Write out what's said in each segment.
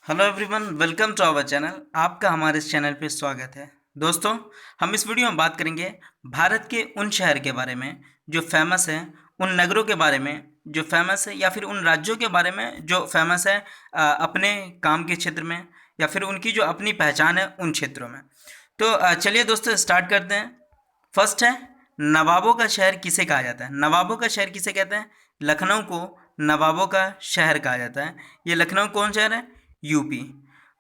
Hello everyone, welcome to our channel. आपका हमारे इस चैनल पे स्वागत है। दोस्तों, हम इस वीडियो में बात करेंगे भारत के उन शहर के बारे में जो फेमस है, उन नगरों के बारे में जो फेमस है, या फिर उन राज्यों के बारे में जो फेमस है अपने काम के क्षेत्र में, या फिर उनकी जो अपनी पहचान है उन क्षेत्रों में। तो चलिए दोस्तों, स्टार्ट करते हैं। फर्स्ट है, नवाबों का शहर किसे कहा जाता है? नवाबों का शहर किसे कहते हैं? लखनऊ को नवाबों का शहर कहा जाता है। ये लखनऊ कौन शहर है? यूपी,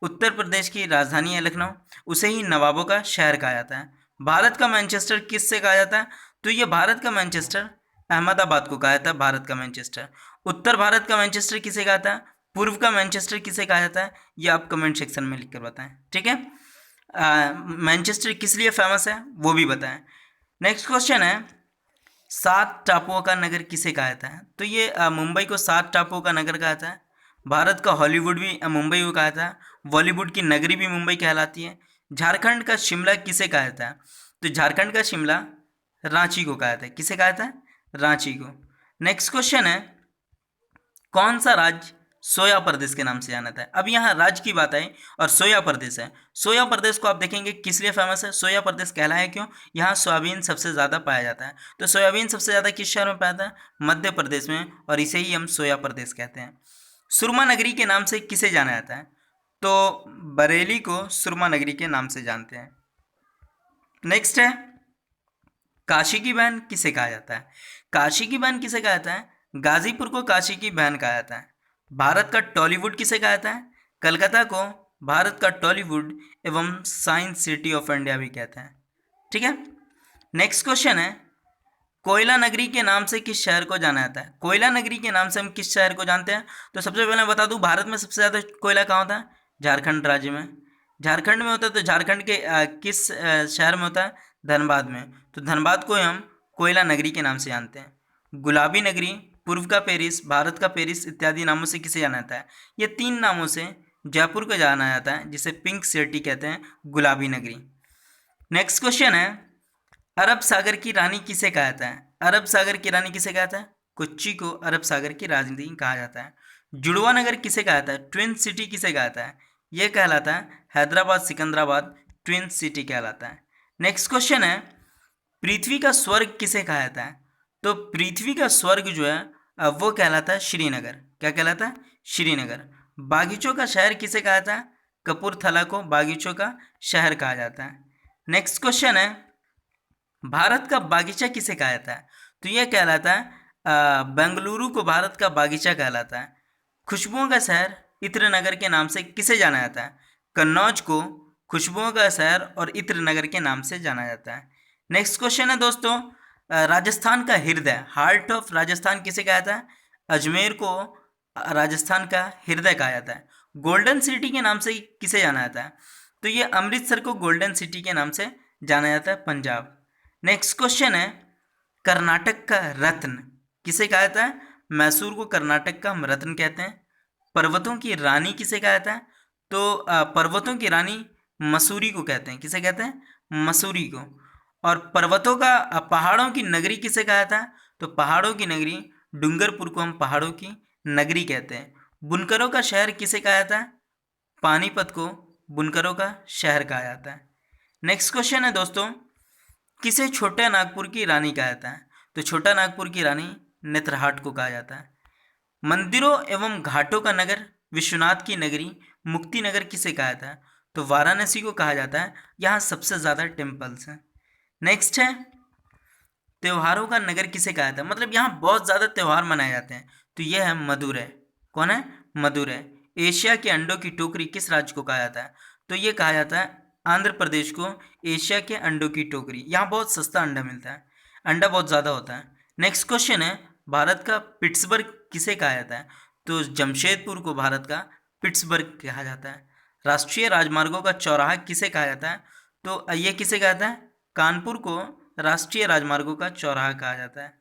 उत्तर प्रदेश की राजधानी है लखनऊ। उसे ही नवाबों का शहर कहा जाता है। भारत का मैनचेस्टर किससे कहा जाता है? तो ये भारत का मैनचेस्टर अहमदाबाद को कहा जाता है। भारत का मैनचेस्टर। उत्तर भारत का मैनचेस्टर किसे कहा जाता है? पूर्व का मैनचेस्टर किसे कहा जाता है? ये आप कमेंट सेक्शन में लिख कर बताएं, ठीक है। मैनचेस्टर किस लिए फेमस है वो भी बताएं। नेक्स्ट क्वेश्चन है, सात टापुओं का नगर किसे कहा जाता है? तो ये मुंबई को सात टापुओं का नगर कहा जाता है। भारत का हॉलीवुड भी मुंबई को कहा जाता है। बॉलीवुड की नगरी भी मुंबई कहलाती है। झारखंड का शिमला किसे कहा जाता है? तो झारखंड का शिमला रांची को कहा जाता है। किसे कहा जाता है? रांची को। नेक्स्ट क्वेश्चन है, कौन सा राज्य सोया प्रदेश के नाम से जाना था? अब यहाँ राज्य की बात आई और सोया प्रदेश है। सोया प्रदेश को आप देखेंगे किस लिए फेमस है। सोया प्रदेश कहलाया है क्यों? यहाँ सोयाबीन सबसे ज़्यादा पाया जाता है। तो सोयाबीन सबसे ज़्यादा किस शहर में पाया जाता है? मध्य प्रदेश में, और इसे ही हम सोया प्रदेश कहते हैं। सुरमा नगरी के नाम से किसे जाना जाता है? तो बरेली को सुरमा नगरी के नाम से जानते हैं। नेक्स्ट है, काशी की बहन किसे कहा जाता है? काशी की बहन किसे कहा जाता है? गाजीपुर को काशी की बहन कहा जाता है। भारत का टॉलीवुड किसे कहा जाता है? कलकत्ता को भारत का टॉलीवुड एवं साइंस सिटी ऑफ इंडिया भी कहते हैं, ठीक है। नेक्स्ट क्वेश्चन है, कोयला नगरी के नाम से किस शहर को जाना जाता है? कोयला नगरी के नाम से हम किस शहर को जानते हैं? तो सबसे पहले मैं बता दूं, भारत में सबसे ज़्यादा कोयला कहाँ होता है? झारखंड राज्य में। झारखंड में होता है। तो झारखंड के किस शहर में होता है? धनबाद में। तो धनबाद को हम कोयला नगरी के नाम से जानते हैं। गुलाबी नगरी, पूर्व का पेरिस, भारत का पेरिस इत्यादि नामों से किसे जाना जाता है? ये तीन नामों से जयपुर को जाना जाता है, जिसे पिंक सिटी कहते हैं, गुलाबी नगरी। नेक्स्ट क्वेश्चन है, अरब सागर की रानी किसे कहा जाता है? अरब सागर की रानी किसे कहा जाता है? कोच्चि को अरब सागर की रानी कहा जाता है। जुड़वा नगर किसे कहा जाता है? ट्विन सिटी किसे कहा जाता है? यह कहलाता है हैदराबाद सिकंदराबाद ट्विन सिटी कहलाता है। नेक्स्ट क्वेश्चन है, पृथ्वी का स्वर्ग किसे कहा जाता है? तो पृथ्वी का स्वर्ग जो है वो कहलाता है श्रीनगर। क्या कहलाता है? श्रीनगर। बागीचों का शहर किसे कहा जाता है? कपूरथला को बागीचों का शहर कहा जाता है। नेक्स्ट क्वेश्चन है, भारत का बागीचा किसे कहा जाता है? तो यह कहलाता है बेंगलुरु को भारत का बागीचा कहलाता है। खुशबुओं का शहर इत्र नगर के नाम से किसे जाना जाता है? कन्नौज को खुशबुओं का शहर और इत्र नगर के नाम से जाना जाता है। नेक्स्ट क्वेश्चन है दोस्तों, राजस्थान का हृदय, हार्ट ऑफ राजस्थान किसे कहा जाता है? अजमेर को राजस्थान का हृदय कहा जाता है। गोल्डन सिटी के नाम से किसे जाना जाता है? तो ये अमृतसर को गोल्डन सिटी के नाम से जाना जाता है, पंजाब। नेक्स्ट क्वेश्चन है, कर्नाटक का रत्न किसे कहा जाता है? मैसूर को कर्नाटक का हम रत्न कहते हैं। पर्वतों की रानी किसे कहा जाता है? तो पर्वतों की रानी मसूरी को कहते हैं। किसे कहते हैं? मसूरी को। और पर्वतों का पहाड़ों की नगरी किसे कहा जाता है? तो पहाड़ों की नगरी डूंगरपुर को हम पहाड़ों की नगरी कहते हैं। बुनकरों का शहर किसे कहा जाता है? पानीपत को बुनकरों का शहर कहा जाता है। नेक्स्ट क्वेश्चन है दोस्तों, किसे छोटा नागपुर की रानी कहा जाता है? तो छोटा नागपुर की रानी नेत्रहाट को कहा जाता है। मंदिरों एवं घाटों का नगर, विश्वनाथ की नगरी, मुक्ति नगर किसे कहा जाता है? तो वाराणसी को कहा जाता है। यहाँ सबसे ज़्यादा टेम्पल्स हैं। नेक्स्ट है, त्योहारों का नगर किसे कहा जाता है? मतलब यहाँ बहुत ज़्यादा त्यौहार मनाए जाते हैं। तो यह है मदुरै। कौन है? मदुरै। एशिया के अंडों की टोकरी किस राज्य को कहा जाता है? तो ये कहा जाता है आंध्र प्रदेश को एशिया के अंडों की टोकरी। यहाँ बहुत सस्ता अंडा मिलता है, अंडा बहुत ज़्यादा होता है। नेक्स्ट क्वेश्चन है, भारत का पिट्सबर्ग किसे कहा जाता है? तो जमशेदपुर को भारत का पिट्सबर्ग कहा जाता है। राष्ट्रीय राजमार्गों का चौराहा किसे कहा जाता है? तो ये किसे कहा जाता है? कानपुर को राष्ट्रीय राजमार्गों का चौराहा कहा जाता है।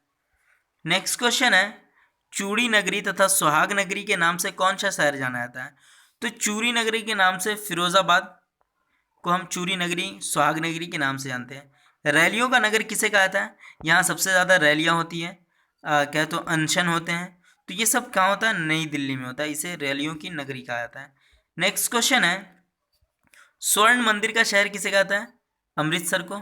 नेक्स्ट क्वेश्चन है, चूड़ी नगरी तथा सुहाग नगरी के नाम से कौन सा शहर जाना जाता है? तो चूड़ी नगरी के नाम से फिरोजाबाद को हम चूड़ी नगरी, सुहाग नगरी के नाम से जानते हैं। रैलियों का नगर किसे कहा जाता है? यहाँ सबसे ज़्यादा रैलियाँ होती हैं, क्या तो अनशन होते हैं। तो ये सब कहाँ होता है? नई दिल्ली में होता है। इसे रैलियों की नगरी कहा जाता है। नेक्स्ट क्वेश्चन है, स्वर्ण मंदिर का शहर किसे कहता है? अमृतसर को।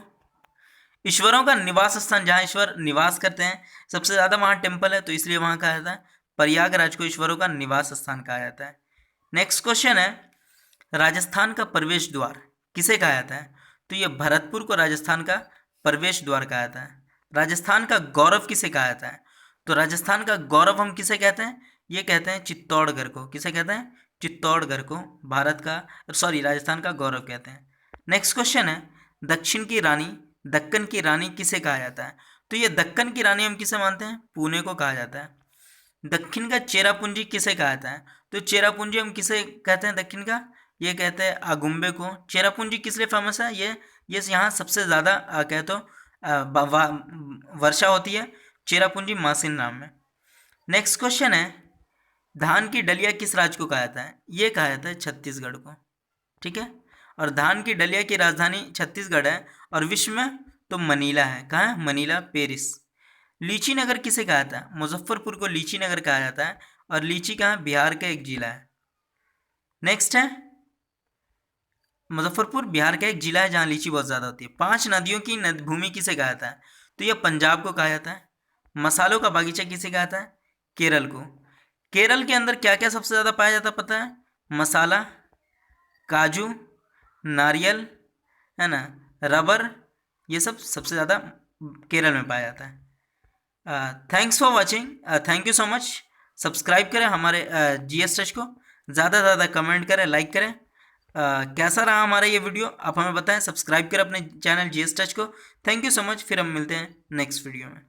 ईश्वरों का निवास स्थान, जहाँ ईश्वर निवास करते हैं, सबसे ज़्यादा वहाँ टेम्पल है, तो इसलिए वहाँ कहा जाता है प्रयागराज को ईश्वरों का निवास स्थान कहा जाता है। नेक्स्ट क्वेश्चन है, राजस्थान का प्रवेश द्वार किसे कहा जाता है? तो ये भरतपुर को राजस्थान का प्रवेश द्वार कहा जाता है। राजस्थान का गौरव किसे कहा जाता है? तो राजस्थान का गौरव हम किसे कहते हैं? ये कहते हैं चित्तौड़गढ़ को। किसे कहते हैं? चित्तौड़गढ़ को भारत का, सॉरी, राजस्थान का गौरव कहते हैं। नेक्स्ट क्वेश्चन है, दक्षिण की रानी, दक्कन की रानी किसे कहा जाता है? तो ये दक्कन की रानी हम किसे मानते हैं? पुणे को कहा जाता है। दक्षिण का चेरापूंजी किसे कहा जाता है? तो चेरापूंजी हम किसे कहते हैं दक्षिण का? ये कहते हैं अगुम्बे को। चेरापूंजी किस लिए फेमस है? ये यहाँ सबसे ज़्यादा कहे तो वर्षा होती है चेरापूंजी मासिन नाम में। नेक्स्ट क्वेश्चन है, धान की डलिया किस राज्य को कहा जाता है? ये कहा जाता है छत्तीसगढ़ को। ठीक है, और धान की डलिया की राजधानी छत्तीसगढ़ है, और विश्व में तो मनीला है। कहाँ है? Manila, Paris. लीची नगर किसे कहा जाता है? मुजफ्फरपुर को लीची नगर कहा जाता है, और लीची कहाँ? बिहार का एक जिला है। नेक्स्ट है, मुजफ्फरपुर बिहार का एक जिला है जहाँ लीची बहुत ज़्यादा होती है। 5 नदियों की भूमि किसे कहा जाता है? तो यह पंजाब को कहा जाता है। मसालों का बागीचा किसे कहा जाता है? केरल को। केरल के अंदर क्या क्या सबसे ज़्यादा पाया जाता है पता है? मसाला, काजू, नारियल, है ना, रबर, ये सब सबसे ज़्यादा केरल में पाया जाता है। Thanks for watching, thank you so much. Subscribe करें हमारे जीएस टच को, ज़्यादा से ज़्यादा कमेंट करें, लाइक करें। कैसा रहा हमारा ये वीडियो आप हमें बताएं। सब्सक्राइब करें अपने चैनल जीएस टच को। Thank you so much. फिर हम मिलते हैं नेक्स्ट वीडियो में।